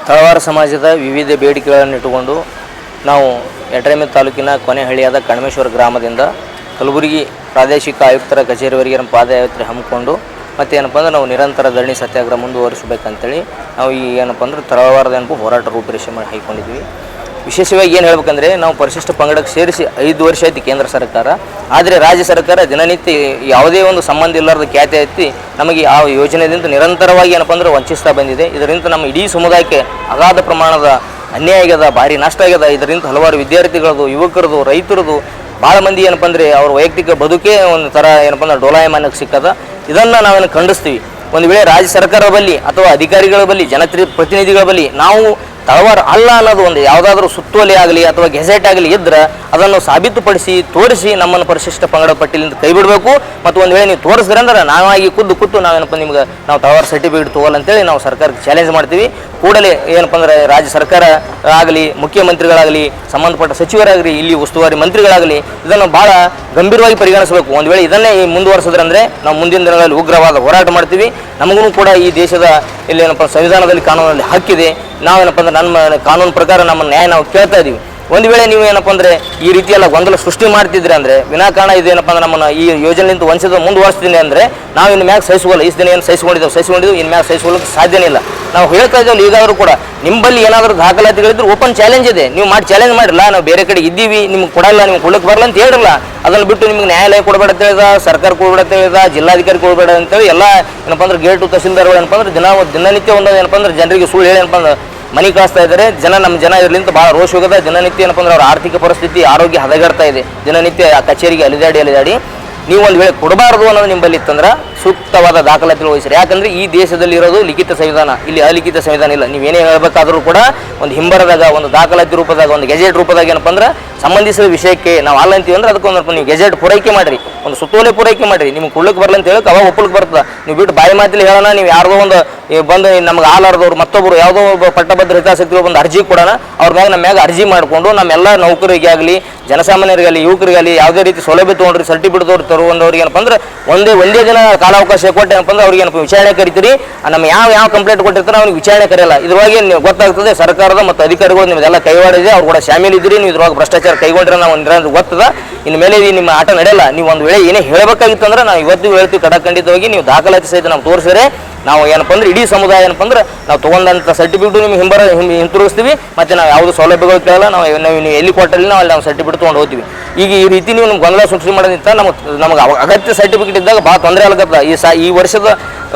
ತಳವಾರ ಸಮಾಜದ ವಿವಿಧ ಬೇಡಿಕೆಗಳನ್ನು ಇಟ್ಟುಕೊಂಡು ನಾವು ಯಡ್ರಾಮಿ ತಾಲೂಕಿನ ಕೊನೆಹಳ್ಳಿಯಾದ ಕಣಮೇಶ್ವರ ಗ್ರಾಮದಿಂದ ಕಲಬುರಗಿ ಪ್ರಾದೇಶಿಕ ಆಯುಕ್ತರ ಕಚೇರಿವರೆಗೆ ನಮ್ಮ ಪಾದಯಾತ್ರೆ ಹಮ್ಮಿಕೊಂಡು ಮತ್ತು ಏನಪ್ಪ ಅಂದ್ರೆ ನಾವು ನಿರಂತರ ಧರಣಿ ಸತ್ಯಾಗ್ರಹ ಮುಂದುವರಿಸಬೇಕಂತೇಳಿ ನಾವು ಈ ಏನಪ್ಪ ಅಂದ್ರೆ ತಳವಾರದ ಹೋರಾಟ ರೂಪುರೇಷೆ ಮಾಡಿ ಹಾಕಿಕೊಂಡಿದ್ವಿ. ವಿಶೇಷವಾಗಿ ಏನು ಹೇಳ್ಬೇಕಂದ್ರೆ ನಾವು ಪರಿಶಿಷ್ಟ ಪಂಗಡಕ್ಕೆ ಸೇರಿಸಿ 5 ವರ್ಷ ಆಯ್ತು ಕೇಂದ್ರ ಸರ್ಕಾರ. ಆದರೆ ರಾಜ್ಯ ಸರ್ಕಾರ ದಿನನಿತ್ಯ ಯಾವುದೇ ಒಂದು ಸಂಬಂಧ ಇಲ್ಲದ ಖ್ಯಾತಿ ಎತ್ತಿ ನಮಗೆ ಆ ಯೋಜನೆಯಿಂದ ನಿರಂತರವಾಗಿ ಏನಪ್ಪ ಅಂದ್ರೆ ವಂಚಿಸ್ತಾ ಬಂದಿದೆ. ಇದರಿಂದ ನಮ್ಮ ಇಡೀ ಸಮುದಾಯಕ್ಕೆ ಅಗಾಧ ಪ್ರಮಾಣದ ಅನ್ಯಾಯ ಆಗ್ಯದ, ಭಾರಿ ನಷ್ಟ ಆಗ್ಯದ. ಇದರಿಂದ ಹಲವಾರು ವಿದ್ಯಾರ್ಥಿಗಳದು, ಯುವಕರದು, ರೈತರದು ಭಾಳ ಮಂದಿ ಏನಪ್ಪ ಅಂದರೆ ಅವ್ರ ವೈಯಕ್ತಿಕ ಬದುಕೇ ಒಂದು ಥರ ಏನಪ್ಪ ಅಂದ್ರೆ ಡೋಲಾಯಮಾನಕ್ಕೆ ಸಿಕ್ಕದ. ಇದನ್ನು ನಾವೇನು ಖಂಡಿಸ್ತೀವಿ. ಒಂದು ವೇಳೆ ರಾಜ್ಯ ಸರ್ಕಾರದ ಬಳಿ ಅಥವಾ ಅಧಿಕಾರಿಗಳ ಬಳಿ, ಜನಪ್ರತಿನಿಧಿಗಳ ಬಳಿ ನಾವು ತಳವಾರ ಅಲ್ಲ ಅನ್ನೋದು ಒಂದು ಯಾವುದಾದ್ರೂ ಸುತ್ತೋಲೆ ಆಗಲಿ ಅಥವಾ ಗೆಜೆಟ್ ಆಗಲಿ ಇದ್ರೆ ಅದನ್ನು ಸಾಬೀತುಪಡಿಸಿ ತೋರಿಸಿ ನಮ್ಮನ್ನು ಪರಿಶಿಷ್ಟ ಪಂಗಡ ಪಟ್ಟಿಲಿಂದ ಕೈ ಬಿಡಬೇಕು. ಮತ್ತು ಒಂದು ವೇಳೆ ನೀವು ತೋರಿಸಿದ್ರೆ ಅಂದ್ರೆ ನಾವಾಗಿ ಕೂತು ನಾವೇನಪ್ಪ ನಿಮ್ಗೆ ನಾವು ತಳವಾರ ಸರ್ಟಿಫಿಕೇಟ್ ತೊಗೊಲ್ಲ ಅಂತೇಳಿ ನಾವು ಸರ್ಕಾರಕ್ಕೆ ಚಾಲೆಂಜ್ ಮಾಡ್ತೀವಿ. ಕೂಡಲೇ ಏನಪ್ಪ ಅಂದ್ರೆ ರಾಜ್ಯ ಸರ್ಕಾರ ಆಗಲಿ, ಮುಖ್ಯಮಂತ್ರಿಗಳಾಗಲಿ, ಸಂಬಂಧಪಟ್ಟ ಸಚಿವರಾಗಲಿ, ಇಲ್ಲಿ ಉಸ್ತುವಾರಿ ಮಂತ್ರಿಗಳಾಗಲಿ ಇದನ್ನು ಭಾಳ ಗಂಭೀರವಾಗಿ ಪರಿಗಣಿಸಬೇಕು. ಒಂದು ವೇಳೆ ಇದನ್ನೇ ಮುಂದುವರಿಸಿದ್ರೆ ಅಂದರೆ ನಾವು ಮುಂದಿನ ದಿನಗಳಲ್ಲಿ ಉಗ್ರವಾದ ಹೋರಾಟ ಮಾಡ್ತೀವಿ. ನಮಗೂ ಕೂಡ ಈ ದೇಶದ ಇಲ್ಲಿ ಏನಪ್ಪ ಸಂವಿಧಾನದಲ್ಲಿ, ಕಾನೂನಲ್ಲಿ ಹಕ್ಕಿದೆ. ನಾವೇನಪ್ಪ ಅಂದ್ರೆ ನಮ್ಮ ಕಾನೂನು ಪ್ರಕಾರ ನಮ್ಮ ನ್ಯಾಯ ನಾವು ಕೇಳ್ತಾ ಇದ್ದೀವಿ. ಒಂದು ವೇಳೆ ನೀವು ಏನಪ್ಪ ಅಂದರೆ ಈ ರೀತಿಯೆಲ್ಲ ಗೊಂದಲ ಸೃಷ್ಟಿ ಮಾಡ್ತಿದ್ರೆ ಅಂದರೆ ವಿನಾಕಾರಣ ಇದೇನಪ್ಪ ಅಂದ್ರೆ ನಮ್ಮನ್ನು ಈ ಯೋಜನೆಯಿಂದ ವಂಚಿತ ಮುಂದುವರಿಸ್ತೀನಿ ಅಂದರೆ ನಾವು ಇನ್ನು ಮ್ಯಾಗ ಸಹಿಸ್ಕೊಳ್ಳಲ್ಲ. ಇಷ್ಟು ದಿನ ಏನು ಸಹಿಸ್ಕೊಂಡಿದ್ದು ಇನ್ನು ಮ್ಯಾಗ ಸಹಿಸ್ಕೊಳ್ಳೋಕೆ ಸಾಧ್ಯನೇ ಇಲ್ಲ. ನಾವು ಹೇಳ್ತಾ ಇದ್ದೇವೆ ಈಗಾದರೂ ಕೂಡ ನಿಮ್ಮಲ್ಲಿ ಏನಾದರೂ ದಾಖಲಾತಿಗಳಿದ್ರೆ ಓಪನ್ ಚಾಲೆಂಜ್ ಇದೆ, ನೀವು ಮಾಡಿ ಚಾಲೆಂಜ್ ಮಾಡಿಲ್ಲ. ನಾವು ಬೇರೆ ಕಡೆ ಇದ್ದೀವಿ, ನಿಮ್ಗೆ ಕೊಡಲ್ಲ, ನಿಮ್ಗೆ ಕೊಡಕ್ಕೆ ಬರಲ್ಲ ಅಂತ ಹೇಳಿರಲ್ಲ. ಅದನ್ನು ಬಿಟ್ಟು ನಿಮ್ಗೆ ನ್ಯಾಯಾಲಯ ಕೊಡಬೇಡ ಅಂತ ಹೇಳಿದ, ಸರ್ಕಾರ ಕೊಡಬೇಡ ಅಂತ ಹೇಳಿದ, ಜಿಲ್ಲಾಧಿಕಾರಿ ಕೊಡಬೇಡ ಅಂತೇಳಿ ಎಲ್ಲ ಏನಪ್ಪ ಅಂದ್ರೆ ಗೇಟು ತಹಸೀಲ್ದಾರ್ಗಳು ಏನಪ್ಪ ಅಂದ್ರೆ ದಿನನಿತ್ಯ ಒಂದು ಏನಪ್ಪ ಅಂದ್ರೆ ಜನರಿಗೆ ಸುಳ್ಳು ಹೇಳಿ ಏನಪ್ಪ ಅಂದ್ರೆ ಮನೆ ಕಳಿಸ್ತಾ ಇದ್ದಾರೆ. ನಮ್ಮ ಜನ ಇರಲಿಂತ ಭಾಳ ರೋಷ ಹೋಗದ. ದಿನನಿತ್ಯ ಏನಪ್ಪ ಅಂದ್ರೆ ಅವ್ರ ಆರ್ಥಿಕ ಪರಿಸ್ಥಿತಿ, ಆರೋಗ್ಯ ಹದಗೆಡ್ತಾ ಇದೆ. ದಿನನಿತ್ಯ ಆ ಕಚೇರಿಗೆ ಅಲಿದಾಡಿ ನೀವು ಒಂದು ವೇಳೆ ಕೊಡಬಾರ್ದು ಅನ್ನೋದು ನಿಮ್ಮಲ್ಲಿ ಇತ್ತಂದ್ರೆ ಸೂಕ್ತವಾದ ದಾಖಲಾತಿಗಳು ವಹಿಸ್ರಿ. ಯಾಕಂದರೆ ಈ ದೇಶದಲ್ಲಿ ಇರೋದು ಲಿಖಿತ ಸಂವಿಧಾನ, ಇಲ್ಲಿ ಅಲಿಖಿತ ಸಂವಿಧಾನ ಇಲ್ಲ. ನೀವೇನೇ ಹೇಳಬೇಕಾದ್ರೂ ಕೂಡ ಒಂದು ಹಿಂಬರದಾಗ, ಒಂದು ದಾಖಲಾತಿ ರೂಪದಾಗ, ಒಂದು ಗೆಜೆಟ್ ರೂಪದಾಗ ಏನಪ್ಪ ಅಂದ್ರೆ ಸಂಬಂಧಿಸಿದ ವಿಷಯಕ್ಕೆ ನಾವು ಅಲ್ಲ ಅಂತೀವಿ ಅಂದ್ರೆ ಅದಕ್ಕೊಂದು ನೀವು ಗೆಜೆಟ್ ಪೂರೈಕೆ ಮಾಡಿರಿ, ಒಂದು ಸುತ್ತೋಲೆ ಪೂರೈಕೆ ಮಾಡಿರಿ. ನಿಮ್ಗೆ ಕೊಡ್ಲಿಕ್ಕೆ ಬರಲ್ಲ ಅಂತ ಹೇಳಕ್ಕೆ ಅವಾಗ ಒಪ್ಪಲಿಕ್ಕೆ ಬರ್ತದೆ. ನೀವು ಬಿಟ್ಟು ಬಾಯಿ ಮಾತಲ್ಲಿ ಹೇಳೋಣ, ನೀವು ಯಾರ್ದೋ ಒಂದು ಬಂದು ನಮ್ಗೆ ಆಲಾರ್ದವ್ರು ಮತ್ತೊಬ್ಬರು ಯಾವುದೋ ಒಬ್ಬ ಪಟ್ಟಭದ್ರ ಹಿತಾಸಕ್ತಿಗಳು ಒಂದು ಅರ್ಜಿ ಕೊಡೋಣ, ಅವ್ರ ಮ್ಯಾಗ ನಮ್ಮ ಮ್ಯಾಗ ಅರ್ಜಿ ಮಾಡಿಕೊಂಡು ನಮ್ಮೆಲ್ಲ ನೌಕರಿಗೆ ಆಗಲಿ, ಜನಸಾಮಾನ್ಯರಿಗಾಗಲಿ, ಯುವಕರಿಗಾಗಲಿ ಯಾವುದೇ ರೀತಿ ಸೌಲಭ್ಯ ತೊಗೊಂಡ್ರಿ, ಸರ್ಟಿಫಿಕೇಟ್ ತರುವಂದವ್ರಿಗೆ ಏನಪ್ಪ ಅಂದ್ರೆ ಒಂದೇ ದಿನ ಕಾಲಾವಕಾಶ ಕೊಟ್ಟು ಏನಪ್ಪ ಅಂದ್ರೆ ಅವ್ರಿಗೆ ಏನಪ್ಪ ವಿಚಾರಣೆ ಕರಿತೀರಿ. ನಮ್ಮ ಯಾವ ಕಂಪ್ಲೇಂಟ್ ಕೊಟ್ಟಿರ್ತಾರೆ ಅವ್ನಿಗೆ ವಿಚಾರಣೆ ಕರೆಯಲ್ಲ. ಇದ್ರೊಳಗೆ ನೀವು ಗೊತ್ತಾಗ್ತದೆ ಸರ್ಕಾರದ ಮತ್ತು ಅಧಿಕಾರಿಗಳು ನಿಮ್ದೆಲ್ಲ ಕೈವಾಡಿದೆ, ಅವ್ರು ಕೂಡ ಶಾಮೀಲ್ ಇದ್ದೀರಿ. ನೀವು ಇದ್ರೊಳಗೆ ಭ್ರಷ್ಟಾಚಾರ ಕೈಗೊಂಡ್ರೆ ನಾವು ಒಂದು ಗೊತ್ತದ. ಇನ್ನು ಮೇಲೆ ನಿಮ್ಮ ಆಟ ನಡೆಯಲ್ಲ. ನೀವು ಒಂದು ವೇಳೆ ಏನೇ ಹೇಳಬೇಕಾಗಿತ್ತು ಅಂದ್ರೆ ನಾವು ಇವತ್ತಿಗೂ ಹೇಳ್ತೀವಿ, ಖಂಡಿತವಾಗಿ ನೀವು ದಾಖಲಾತಿ ಸಹಿತ ನಾವು ತೋರಿಸಿದ್ರೆ ನಾವು ಏನಪ್ಪ ಅಂದ್ರೆ ಇಡೀ ಸಮುದಾಯ ಏನಪ್ಪ ಅಂದ್ರೆ ನಾವು ತೊಗೊಂಡಂಥ ಸರ್ಟಿಫಿಕೇಟು ನಿಮ್ಗೆ ಹಿಂತಿರುಗಿಸ್ತೀವಿ. ಮತ್ತು ನಾವು ಯಾವುದು ಸೌಲಭ್ಯಗಳು ಕೇಳಲ್ಲ. ನೀವು ಎಲ್ಲಿ ಕೊಟ್ಟಲ್ಲಿ ನಾವು ಅಲ್ಲಿ ನಾವು ಸರ್ಟಿಫಿಕೇಟ್ ತೊಗೊಂಡು ಹೋಗ್ತೀವಿ. ಈಗ ಈ ರೀತಿ ನೀವು ನಮ್ಮ ಗೊಂದಲ ಸೃಷ್ಟಿ ಮಾಡೋದ್ರಿಂದ ನಮಗೆ ಅಗತ್ಯ ಸರ್ಟಿಫಿಕೇಟ್ ಇದ್ದಾಗ ಭಾಳ ತೊಂದರೆ ಆಗತ್ತ. ಈ ವರ್ಷದ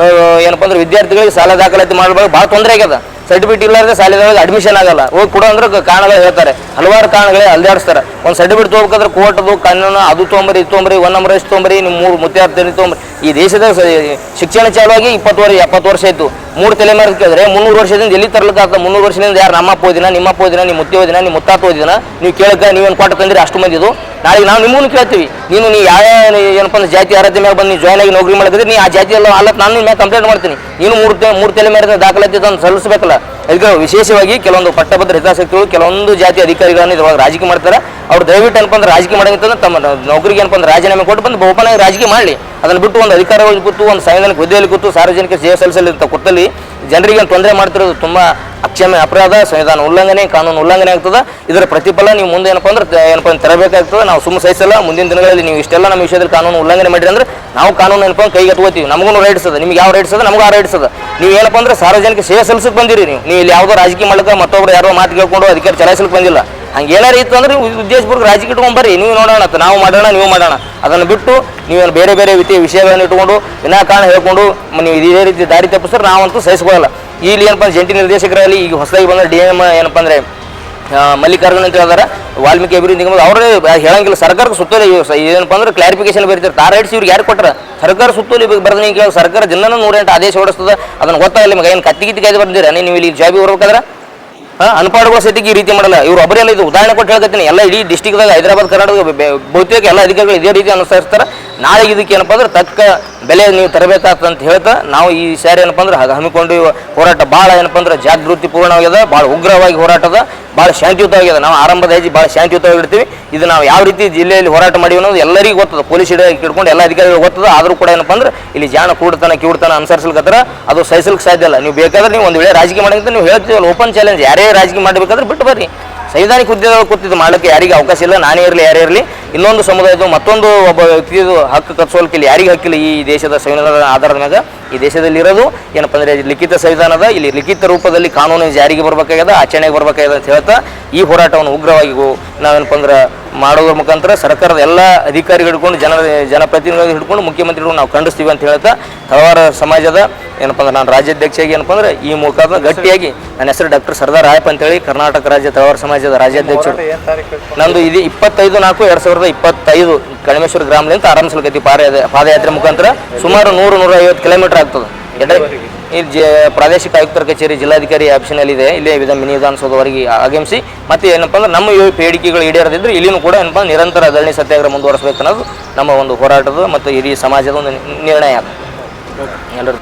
ಏನಪ್ಪ ಅಂದ್ರೆ ವಿದ್ಯಾರ್ಥಿಗಳಿಗೆ ಸಾಲ ದಾಖಲಾತಿ ಮಾಡಬೇಕು ಭಾಳ ತೊಂದರೆ ಆಗ್ಯದ. ಸರ್ಟಿಫಿಕೇಟ್ ಇಲ್ಲಾಂದ್ರೆ ಶಾಲೆಗಳಿಗೆ ಅಡ್ಮಿಷನ್ ಆಗಲ್ಲ. ಹೋಗಿ ಕೊಡೋ ಅಂದ್ರೆ ಕಾರಣಗಳು ಹೇಳ್ತಾರೆ, ಹಲವಾರು ಕಾರಣಗಳೇ ಅಲ್ದಾಡಿಸ್ತಾರೆ. ಒಂದು ಸರ್ಟಿಫಿಕೇಟ್ ತೊಗೋಬೇಕಾದ್ರೆ ಕೋರ್ಟದು ಕಾನೂನು ಅದು ತೊಗೊಂಬರಿ, ಇದು ತೊಗೊಂಬರಿ, 1 ನಂಬರ್ ಎಷ್ಟು ತೊಗೊಂಬರಿ, ನಿಮ್ಮ 3 ಮುತ್ಯಾರ್ಥಿ ತೊಗೊಂಬರಿ. ಈ ದೇಶದ ಶಿಕ್ಷಣ ಚಾಲುವಾಗಿ 70 ವರ್ಷ ಆಯಿತು. 3 ತಲೆಮಾರು ಕೇಳಿದ್ರೆ 300 ವರ್ಷದಿಂದ ಎಲ್ಲಿ ತರಲಿಕ್ಕಾಗ್ತದೆ? 300 ವರ್ಷದಿಂದ ಯಾರು ನಮ್ಮಪ್ಪ ಓದಿನ, ನಿಮ್ಮಪ್ಪ ಓದಿನ, ನಿಮ್ಮ ಮುತ್ತಿ ಓದಿನ, ನಿಮ್ಮ ಮುತ್ತಾತ ಓದಿನ? ನೀವು ಕೇಳಕ್ಕೆ ನೀವೇನು ಕೊಟ್ಟು ತಂದಿರಿ ಅಷ್ಟು ಮಂದಿದು? ನಾಳೆಗೆ ನಾವು ನಿಮ್ಮನ್ನು ಕೇಳ್ತೀವಿ. ನೀನು ಯಾವ ಏನಪ್ಪ ಅಂದ್ರೆ ಜಾತಿ ಅರ್ಹತೆ ಮ್ಯಾಗ ಬಂದು ನೀವು ಜಾಯ್ನ್ ಆಗಿ ನೌಕರಿ ಮಾಡಿದ್ರೆ ನೀ ಆ ಜಾತಿ ಎಲ್ಲ ಅಲ್ಲ, ನಾನು ನಿಮ್ಮ ಮ್ಯಾಗ ಕಂಪ್ಲೇಂಟ್ ಮಾಡ್ತೀನಿ. ನೀನು 3 ತಲೆಮಾರಿನ ದಾಖಲಾತಿ ತಂದು ಸಲ್ಲಿಸಬೇಕಲ್ಲ. ಅದಕ್ಕೆ ವಿಶೇಷವಾಗಿ ಕೆಲವೊಂದು ಪಟ್ಟಭದ್ರ ಹಿತಾಸಕ್ತಿಗಳು ಕೆಲವೊಂದು ಜಾತಿ ಅಧಿಕಾರಿಗಳನ್ನು ಇದ್ರೊಳಗೆ ರಾಜಕೀಯ ಮಾಡ್ತಾರೆ. ಅವ್ರು ದಯವಿಟ್ಟು ಏನಪ್ಪ ಅಂದ್ರೆ ರಾಜಕೀಯ ಮಾಡೋಂತಂದ್ರೆ ತಮ್ಮ ನೌಕರಿಗೆ ಏನಪ್ಪ ಅಂದ್ರೆ ರಾಜೀನಾಮೆ ಕೊಟ್ಟು ಬಂದು ಬಹುಪಾಲಾಗಿ ರಾಜಕೀಯ ಮಾಡಲಿ. ಅದನ್ನು ಬಿಟ್ಟು ಒಂದು ಅಧಿಕಾರಗಳು ಕೂತು, ಒಂದು ಸಂವಿಧಾನಕ್ಕೆ ಹುದ್ದೆಯಲ್ಲಿ ಕೂತು, ಸಾರ್ವಜನಿಕ ಸೇವೆ ಸಲ್ಲಿಸಲಿಂತ ಕೂತಲ್ಲಿ ಜನರಿಗೆ ತೊಂದರೆ ಮಾಡ್ತಿರೋದು ತುಂಬ ಅಕ್ಷಮ್ಯ ಅಪರಾಧ, ಸಂವಿಧಾನ ಉಲ್ಲಂಘನೆ, ಕಾನೂನು ಉಲ್ಲಂಘನೆ ಆಗ್ತದೆ. ಇದರ ಪ್ರತಿಫಲ ನೀವು ಮುಂದೆ ಏನಪ್ಪ ಅಂದ್ರೆ ತರಬೇಕಾಗ್ತದೆ. ನಾವು ಸುಮ್ಮನೆ ಸಹಿಸಲ್ಲ. ಮುಂದಿನ ದಿನಗಳಲ್ಲಿ ನೀವು ಇಷ್ಟೆಲ್ಲ ನಮ್ಮ ವಿಷಯದಲ್ಲಿ ಕಾನೂನು ಉಲ್ಲಂಘನೆ ಮಾಡಿರಿ ಅಂದ್ರೆ ನಾವು ಕಾನೂನು ಏನಪ್ಪ ಕೈಗೆ ಎತ್ಕೋತೀವಿ. ನಮಗೂ ರೈಟ್ಸ್ ಅದ, ನಿಮ್ಗೆ ಯಾವ ರೈಟ್ಸ್ ಅದ, ನಮಗೂ ಆ ರೈಟ್ಸ್ ಅದ. ನೀವು ಏನಪ್ಪ ಅಂದ್ರೆ ಸಾರ್ವಜನಿಕ ಸೇವೆ ಸಲ್ಲಿಸಕ್ಕೆ ಬಂದಿರಿ. ನೀವು ಇಲ್ಲಿ ಯಾವುದೋ ರಾಜಕೀಯ ಮಾಡಕ್ಕೆ ಮತ್ತೊಬ್ಬರು ಯಾರೋ ಮಾತು ಕೇಳ್ಕೊಂಡು ಅಧಿಕಾರ ಚಲಾಯಿಸಲಿಕ್ಕೆ ಬಂದಿಲ್ಲ. ಹಂಗೆ ಏನಾರು ಇತ್ತು ಅಂದ್ರೆ ಉದ್ದೇಶಪೂರ್ವಕ ರಾಜಕೀಯ ಇಟ್ಕೊಂಡ್ಬರ್ರಿ, ನೀವು ನೋಡೋಣ, ನಾವು ಮಾಡೋಣ, ನೀವು ಮಾಡೋಣ. ಅದನ್ನು ಬಿಟ್ಟು ನೀವೇನು ಬೇರೆ ಬೇರೆ ರೀತಿಯ ವಿಷಯಗಳನ್ನು ಇಟ್ಕೊಂಡು ವಿನಾಕಾರಣ ಹೇಳ್ಕೊಂಡು ನೀವು ಇದೇ ರೀತಿ ದಾರಿ ತಪ್ಪಿಸಿದ್ರೆ ನಾವಂತೂ ಸಹಿಸ್ಕೊಳ್ಳಲ್ಲ. ಇಲ್ಲಿ ಏನಪ್ಪ ಜಂಟಿ ನಿರ್ದೇಶಕರಲ್ಲಿ ಈಗ ಹೊಸದಾಗಿ ಬಂದ DM ಏನಪ್ಪ ಅಂದರೆ ಮಲ್ಲಿಕಾರ್ಜುನ್ ಅಂತ ಹೇಳಿದಾರೆ, ವಾಲ್ಮೀಕಿ ಅಭಿವೃದ್ಧಿ ನಿಗಮ. ಅವರೇ ಹೇಳಂಗಿಲ್ಲ. ಸರ್ಕಾರಕ್ಕೆ ಸುತ್ತೋಲೆ ಏನಪ್ಪ ಅಂದ್ರೆ ಕ್ಲಾರಿಫಿಕೇಶನ್ ಬರೀತಾರೆ. ಆ ರೈಟ್ಸ್ ಇವ್ರಿಗೆ ಯಾರು ಕೊಟ್ಟರೆ? ಸರ್ಕಾರ ಸುತ್ತೋಲೆ ಬರೆದ ನೀವು ಕೇಳಿ ಸರ್ಕಾರ ದಿನ 108 ಆದೇಶ ಹೊಡಿಸ್ತದೆ. ಅದನ್ನು ಗೊತ್ತಾಗಲ್ಲ ನಿಮಗೆ. ಏನು ಕತ್ತಿ ಕಾಯ್ದು ಬಂದಿರ ನೀವು ಇಲ್ಲಿ ಜಾಬಿಗೆ ಬರ್ಬೇಕಾದ್ರೆ? ಅನ್ಪಾಡುಗಳ ಸಹಿತಿಗೆ ಈ ರೀತಿ ಮಾಡಲ್ಲ. ಇವರು ಒಬ್ಬರೆಲ್ಲ ಇದು ಉದಾಹರಣೆ ಕೊಟ್ಟು ಹೇಳ್ತೀನಿ. ಎಲ್ಲ ಇಡೀ ಡಿಸ್ಟಿಕ್ದಾಗ ಹೈದರಾಬಾದ್, ಕರ್ನಾಟಕ ಬಹುತೇಕ ಎಲ್ಲ ಅಧಿಕಾರಿಗಳು ಇದೇ ರೀತಿ ಅನುಸರಿಸ್ತಾರೆ. ನಾಳೆಗೆ ಇದಕ್ಕೆ ಏನಪ್ಪ ಅಂದ್ರೆ ತಕ್ಕ ಬೆಲೆ ನೀವು ತರಬೇಕಾಗ್ತದೆ ಅಂತ ಹೇಳ್ತಾ ನಾವು ಈ ಸಾರಿ ಏನಪ್ಪ ಅಂದ್ರೆ ಹಮ್ಮಿಕೊಂಡು ಹೋರಾಟ ಭಾಳ ಏನಪ್ಪ ಅಂದ್ರೆ ಜಾಗೃತಿಪೂರ್ಣವಾಗಿದೆ, ಭಾಳ ಉಗ್ರವಾಗಿ ಹೋರಾಟದ, ಭಾಳ ಶಾಂತಿಯುತವಾಗಿದೆ. ನಾವು ಆರಂಭದ ಹೆಜ್ಜೆ ಭಾಳ ಶಾಂತಿಯುತವಾಗಿರ್ತೀವಿ. ಇದು ನಾವು ಯಾವ ರೀತಿ ಜಿಲ್ಲೆಯಲ್ಲಿ ಹೋರಾಟ ಮಾಡಿವಿ ಅನ್ನೋದು ಎಲ್ಲರಿಗೂ ಗೊತ್ತದ, ಪೊಲೀಸ್ ಹಿಡ್ಕೊಂಡು ಎಲ್ಲ ಅಧಿಕಾರಿಗಳು ಗೊತ್ತದ. ಆದರೂ ಕೂಡ ಏನಪ್ಪ ಅಂದ್ರೆ ಇಲ್ಲಿ ಜಾಣ ಕೂಡ್ತಾನ ಕಿವುಡ್ತಾನ ಅನುಸರಿಸಲ್ಕತ್ತಾರ, ಅದು ಸಹಿಸಲಿಕ್ಕೆ ಸಾಧ್ಯ ಇಲ್ಲ. ನೀವು ಬೇಕಾದ್ರೆ ನೀವು ಒಂದು ವೇಳೆ ರಾಜಕೀಯ ಮಾಡೋಂತ ನೀವು ಹೇಳ್ತೀವಲ್ಲ, ಓಪನ್ ಚಾಲೆಂಜ್, ಯಾರೇ ರಾಜಕೀಯ ಮಾಡಬೇಕಾದ್ರೆ ಬಿಟ್ಟು ಬರ್ರಿ. ಸಂವಿಧಾನಿಕ ಹುದ್ದೆಗಳು ಕೂತಿದ್ದು ಮಾಡಲಿಕ್ಕೆ ಯಾರಿಗೆ ಅವಕಾಶ ಇಲ್ಲ. ನಾನೇ ಇರಲಿ ಯಾರೇ ಇರಲಿ, ಇನ್ನೊಂದು ಸಮುದಾಯದ ಮತ್ತೊಂದು ಒಬ್ಬ ವ್ಯಕ್ತಿದು ಹಕ್ಕು ಕಟ್ಸೋಲಿಕ್ಕೆ ಇಲ್ಲಿ ಯಾರಿಗೆ ಹಕ್ಕಿಲ್ಲ. ಈ ದೇಶದ ಸಂವಿಧಾನದ ಆಧಾರದ ಮ್ಯಾಗ ಈ ದೇಶದಲ್ಲಿ ಇರೋದು ಏನಪ್ಪ ಅಂದರೆ ಲಿಖಿತ ಸಂವಿಧಾನದ, ಇಲ್ಲಿ ಲಿಖಿತ ರೂಪದಲ್ಲಿ ಕಾನೂನು ಜಾರಿಗೆ ಬರಬೇಕಾಗ್ಯದ, ಆಚರಣೆಗೆ ಬರಬೇಕಾಗ್ಯದ ಅಂತ ಹೇಳ್ತಾ ಈ ಹೋರಾಟವನ್ನು ಉಗ್ರವಾಗಿ ನಾವೇನಪ್ಪ ಅಂದ್ರೆ ಮಾಡೋದ್ರ ಮುಖಾಂತರ ಸರ್ಕಾರದ ಎಲ್ಲ ಅಧಿಕಾರಿಗಳು ಹಿಡ್ಕೊಂಡು ಜನಪ್ರತಿನಿಧಿಗಳು ಹಿಡ್ಕೊಂಡು ಮುಖ್ಯಮಂತ್ರಿಗಳು ನಾವು ಖಂಡಿಸ್ತೀವಿ ಅಂತ ಹೇಳ್ತಾ ತಳವಾರ ಸಮಾಜದ ಏನಪ್ಪ ಅಂದ್ರೆ ನಾನು ರಾಜ್ಯಾಧ್ಯಕ್ಷಿಯಾಗಿ ಏನಪ್ಪ ಅಂದ್ರೆ ಈ ಮುಖಾಂತರ ಗಟ್ಟಿಯಾಗಿ ನನ್ನ ಹೆಸರು ಡಾಕ್ಟರ್ ಸರ್ದಾರ್ ರಾಯಪ್ಪ ಅಂತೇಳಿ ಕರ್ನಾಟಕ ರಾಜ್ಯ ತಳವಾರ ಸಮಾಜದ ರಾಜ್ಯಾಧ್ಯಕ್ಷರು. ನಂದು ಇದು 25/4/2025 ಕಳಮೇಶ್ವರ ಗ್ರಾಮದಿಂದ ಆರಂಭಿಸಲಿಕ್ಕೆ ಪಾದಯಾತ್ರೆ ಮುಖಾಂತರ ಸುಮಾರು 100-150 ಕಿಲೋಮೀಟರ್ ಆಗ್ತದೆ. ಇಲ್ಲಿ ಪ್ರಾದೇಶಿಕ ಆಯುಕ್ತರ ಕಚೇರಿ ಜಿಲ್ಲಾಧಿಕಾರಿ ಆಫೀಸಿನಲ್ಲಿದೆ. ಇಲ್ಲೇ ಮಿನಿ ವಿಧಾನಸೌಧವರೆಗೆ ಆಗಮಿಸಿ ಮತ್ತೆ ಏನಪ್ಪ ಅಂದ್ರೆ ನಮ್ಮ ಬೇಡಿಕೆಗಳು ಈಡೇರದಿದ್ರೆ ಇಲ್ಲಿನೂ ಕೂಡ ಏನಪ್ಪ ನಿರಂತರ ಧರಣಿ ಸತ್ಯಾಗ್ರಹ ಮುಂದುವರಿಸಬೇಕು ಅನ್ನೋದು ನಮ್ಮ ಒಂದು ಹೋರಾಟದ ಮತ್ತು ಹಿರಿಯ ಸಮಾಜದ ಒಂದು ನಿರ್ಣಯ. ಎಲ್ಲರೂ